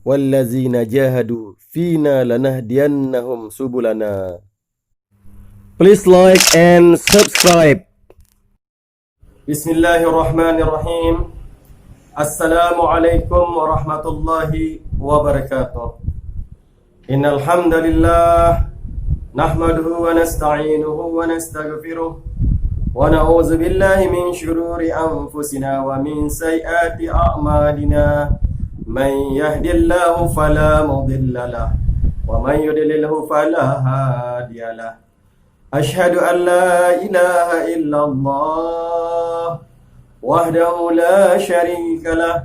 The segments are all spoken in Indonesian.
wallazina jahadu fina lanahdiyannahum subulana. Please like and subscribe. Bismillahirrahmanirrahim. Assalamualaikum warahmatullahi wabarakatuh. Innal hamdalillah nahmaduhu wa nasta'inuhu wa nastaghfiruh wa na'udzu billahi min shururi anfusina wa min sayyiati a'malina. Man yahdihillahu fala mudilla lahu wa man yudlilhu fala hadiyalah. Ashhadu an la ilaha illallah wahdahu la syarika lah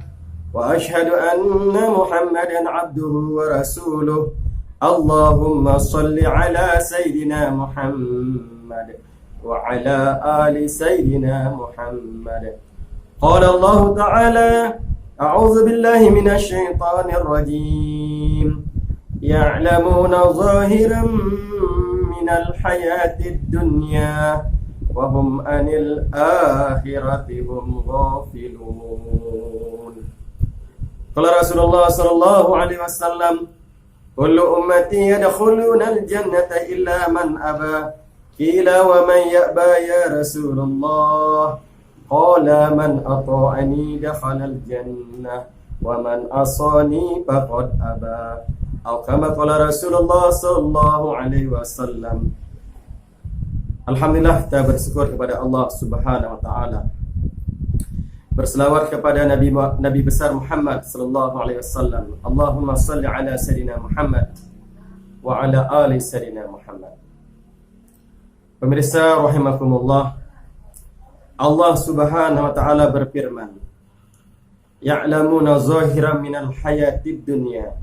wa ashhadu anna Muhammadan abduhu wa rasuluh. Allahumma salli ala Sayyidina Muhammad wa ala ali Sayyidina Muhammad. Qala Allah Ta'ala, a'udzu billahi minasy syaithanir rajim. Ya'lamuna zahiran minal hayatid dunya wa hum anil akhirati hum ghafilun. Qala Rasulullah sallallahu alaihi wasallam, kullu ummati yadkhuluna al-jannata illa man aba. Qila wa man ya'ba ya Rasulullah? Qala man ata'ani dakhala al-jannah wa man asani faqad aba. Atau kama qala Rasulullah sallallahu alaihi wasallam. Alhamdulillah, kita bersyukur kepada Allah Subhanahu wa taala. Berselawat kepada Nabi besar Muhammad sallallahu alaihi wasallam. Allahumma salli ala Sayyidina Muhammad wa ala ali Sayyidina Muhammad. Pemirsa rahimakumullah, Allah Subhanahu wa taala berfirman, ya'lamuna zahiran minal hayatid dunya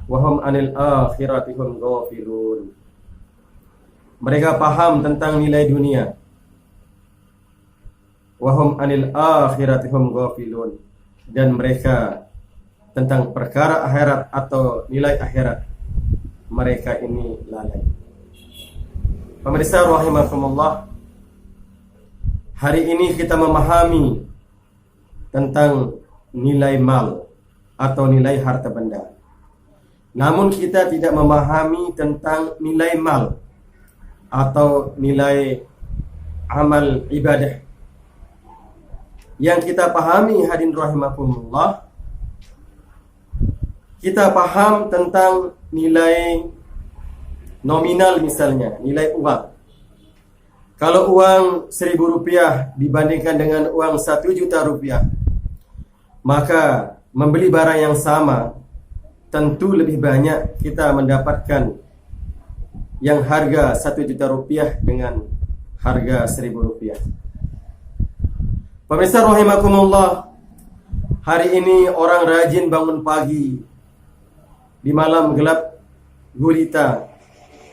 wa hum anil akhirati hum ghafilun. Mereka paham tentang nilai dunia. Wa hum anil akhirati hum ghafilun. Dan mereka tentang perkara akhirat atau nilai akhirat, mereka ini lalai. Pemirsa rahimakumullah, hari ini kita memahami tentang nilai mal atau nilai harta benda. Namun kita tidak memahami tentang nilai mal atau nilai amal ibadah. Yang kita pahami hadirin rahimakumullah, kita paham tentang nilai nominal, misalnya nilai uang. Kalau uang 1.000 rupiah dibandingkan dengan uang 1 juta rupiah, maka membeli barang yang sama tentu lebih banyak kita mendapatkan yang harga 1 juta rupiah dengan harga 1.000 rupiah. Pemirsa rahimakumullah, hari ini orang rajin bangun pagi di malam gelap gulita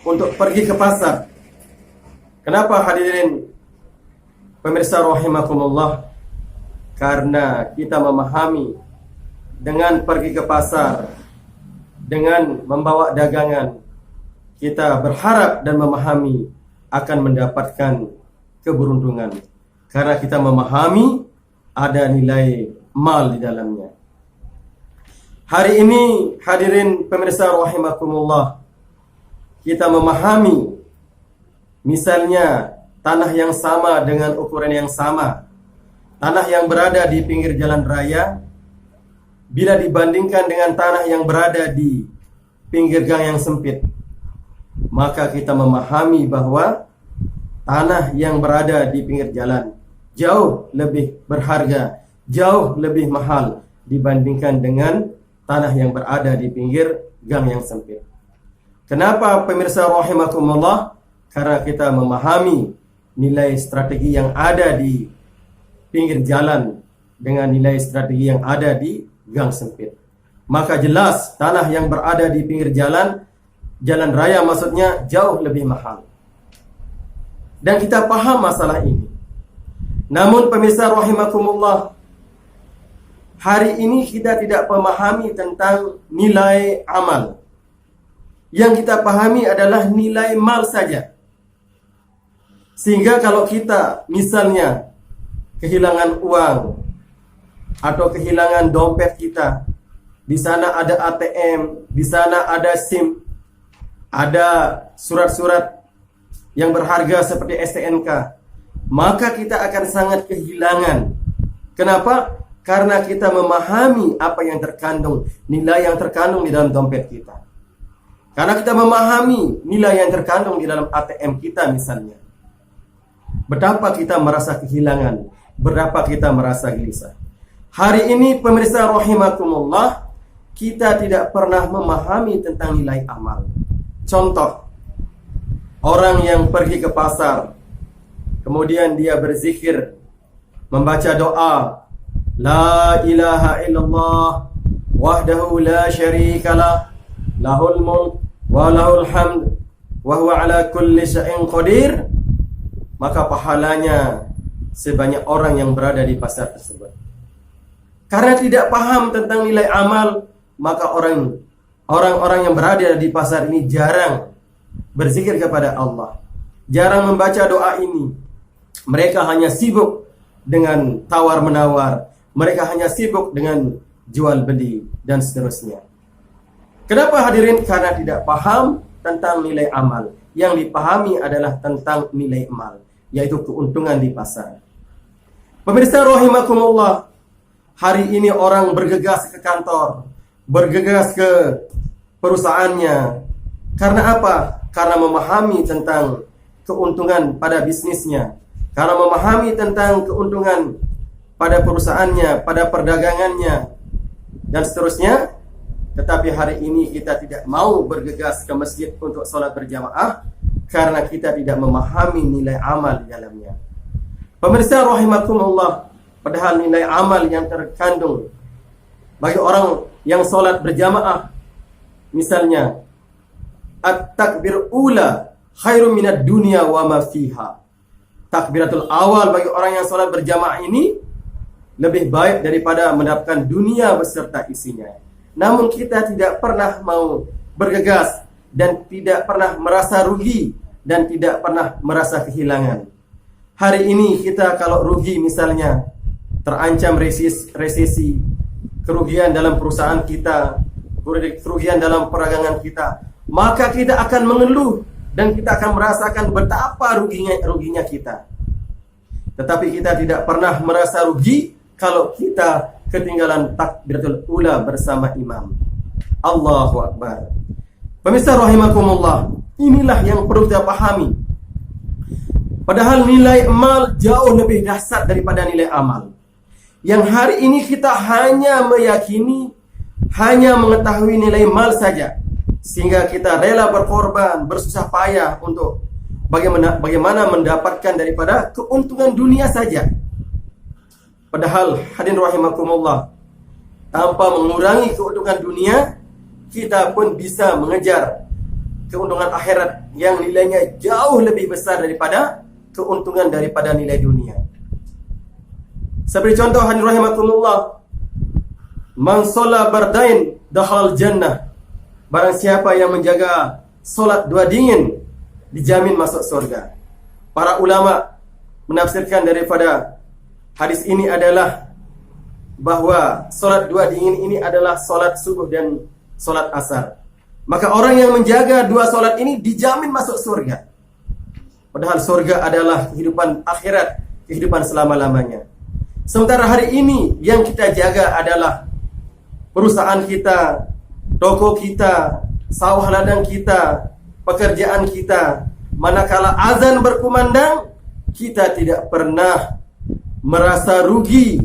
untuk pergi ke pasar. Kenapa hadirin pemirsa rahimakumullah? Karena kita memahami dengan pergi ke pasar, dengan membawa dagangan, kita berharap dan memahami akan mendapatkan keberuntungan. Karena kita memahami ada nilai mal di dalamnya. Hari ini hadirin pemirsa rahimakumullah, kita memahami misalnya tanah yang sama dengan ukuran yang sama, tanah yang berada di pinggir jalan raya, bila dibandingkan dengan tanah yang berada di pinggir gang yang sempit, maka kita memahami bahwa tanah yang berada di pinggir jalan jauh lebih berharga, jauh lebih mahal dibandingkan dengan tanah yang berada di pinggir gang yang sempit. Kenapa pemirsa rahimakumullah? Karena kita memahami nilai strategi yang ada di pinggir jalan dengan nilai strategi yang ada di gang sempit. Maka jelas tanah yang berada di pinggir jalan raya maksudnya jauh lebih mahal. Dan kita paham masalah ini. Namun pemirsa rahimakumullah, hari ini kita tidak memahami tentang nilai amal. Yang kita pahami adalah nilai mal saja. Sehingga kalau kita misalnya kehilangan uang atau kehilangan dompet kita di sana ada ATM, di sana ada SIM, ada surat-surat yang berharga seperti STNK, maka kita akan sangat kehilangan. Kenapa? Karena kita memahami apa yang terkandung, nilai yang terkandung di dalam dompet kita. Karena kita memahami nilai yang terkandung di dalam ATM kita misalnya. Betapa kita merasa kehilangan, berapa kita merasa gelisah. Hari ini pemirsa rahimakumullah, kita tidak pernah memahami tentang nilai amal. Contoh, orang yang pergi ke pasar, kemudian dia berzikir, membaca doa, La ilaha illallah wahdahu la syarikalah lahul mulk wa lahul hamd wa huwa ala kulli syai'in qadir, maka pahalanya sebanyak orang yang berada di pasar tersebut. Karena tidak paham tentang nilai amal, maka orang-orang yang berada di pasar ini jarang berzikir kepada Allah, jarang membaca doa ini. Mereka hanya sibuk dengan tawar-menawar, mereka hanya sibuk dengan jual beli dan seterusnya. Kenapa hadirin? Karena tidak paham tentang nilai amal. Yang dipahami adalah tentang nilai amal, yaitu keuntungan di pasar. Pemirsa rahimakumullah, hari ini orang bergegas ke kantor, bergegas ke perusahaannya. Karena apa? Karena memahami tentang keuntungan pada bisnisnya, karena memahami tentang keuntungan pada perusahaannya, pada perdagangannya, dan seterusnya. Tetapi hari ini kita tidak mau bergegas ke masjid untuk sholat berjamaah karena kita tidak memahami nilai amal di dalamnya. Pemirsa rahimakumullah, padahal nilai amal yang terkandung bagi orang yang sholat berjamaah, misalnya at-takbir ula khairum minad dunya wa ma fiha. Takbiratul awal bagi orang yang sholat berjamaah ini lebih baik daripada mendapatkan dunia beserta isinya. Namun kita tidak pernah mau bergegas dan tidak pernah merasa rugi dan tidak pernah merasa kehilangan. Hari ini kita kalau rugi misalnya, terancam resesi, kerugian dalam perusahaan kita, kerugian dalam perdagangan kita, maka kita akan mengeluh dan kita akan merasakan betapa ruginya kita. Tetapi kita tidak pernah merasa rugi kalau kita ketinggalan takbiratul ula bersama imam. Allahu Akbar. Pemirsa rahimakumullah, inilah yang perlu kita pahami. Padahal nilai amal jauh lebih dahsyat daripada nilai amal. Yang hari ini kita hanya meyakini, hanya mengetahui nilai amal saja, sehingga kita rela berkorban, bersusah payah untuk bagaimana mendapatkan daripada keuntungan dunia saja. Padahal hadirin rahimakumullah, tanpa mengurangi keuntungan dunia, kita pun bisa mengejar keuntungan akhirat yang nilainya jauh lebih besar daripada keuntungan daripada nilai dunia. Seperti contoh hadirin rahimakumullah, man shalla bardain dakhalal jannah. Barang siapa yang menjaga solat dua dingin, dijamin masuk surga. Para ulama menafsirkan daripada hadis ini adalah bahwa solat dua dingin ini adalah solat subuh dan solat asar. Maka orang yang menjaga dua solat ini dijamin masuk surga. Padahal surga adalah kehidupan akhirat, kehidupan selama-lamanya. Sementara hari ini yang kita jaga adalah perusahaan kita, toko kita, sawah ladang kita, pekerjaan kita. Manakala azan berkumandang, kita tidak pernah merasa rugi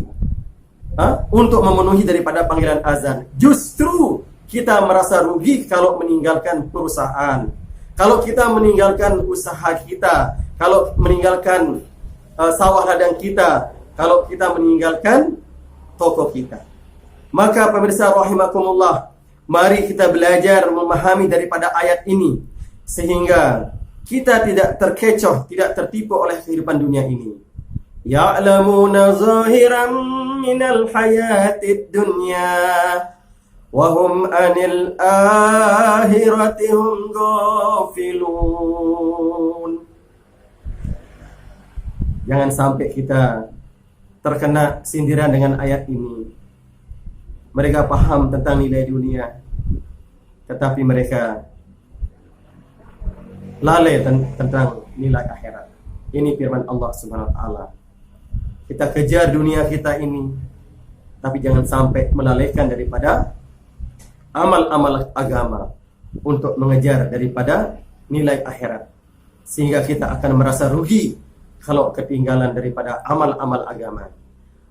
untuk memenuhi daripada panggilan azan. Justru kita merasa rugi kalau meninggalkan perusahaan, kalau kita meninggalkan usaha kita, kalau meninggalkan sawah ladang kita, kalau kita meninggalkan toko kita. Maka pemirsa rahimakumullah, mari kita belajar memahami daripada ayat ini, sehingga kita tidak terkecoh, tidak tertipu oleh kehidupan dunia ini. Ya'lamuna zahiran minal hayatid dunya wa hum anil akhirati hum ghafilun. Jangan sampai kita terkena sindiran dengan ayat ini. mereka paham tentang nilai dunia, tetapi mereka lalai tentang nilai akhirat. Ini firman Allah Subhanahu wa taala. Kita kejar dunia kita ini, tapi jangan sampai melalaikan daripada amal-amal agama untuk mengejar daripada nilai akhirat, sehingga kita akan merasa rugi kalau ketinggalan daripada amal-amal agama.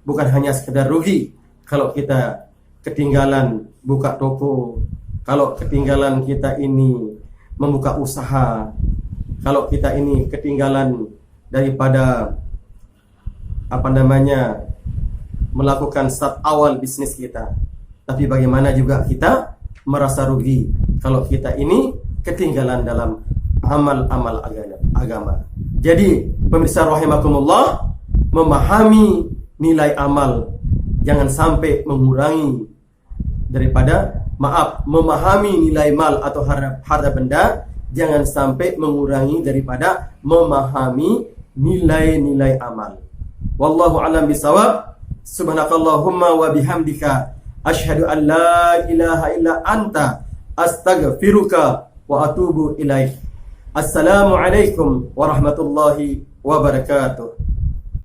Bukan hanya sekedar rugi kalau kita ketinggalan buka toko, kalau ketinggalan kita ini membuka usaha, kalau kita ini ketinggalan daripada melakukan start awal bisnis kita. Tapi bagaimana juga kita merasa rugi kalau kita ini ketinggalan dalam amal-amal agama. Jadi pemirsa rahimakumullah, memahami nilai amal jangan sampai mengurangi memahami nilai mal atau harta benda jangan sampai mengurangi daripada memahami nilai-nilai amal. Wallahu a'lam bisawab. Subhanakallahumma wa bihamdika asyhadu an la ilaha illa anta astaghfiruka wa atubu ilaik. Assalamualaikum warahmatullahi wabarakatuh.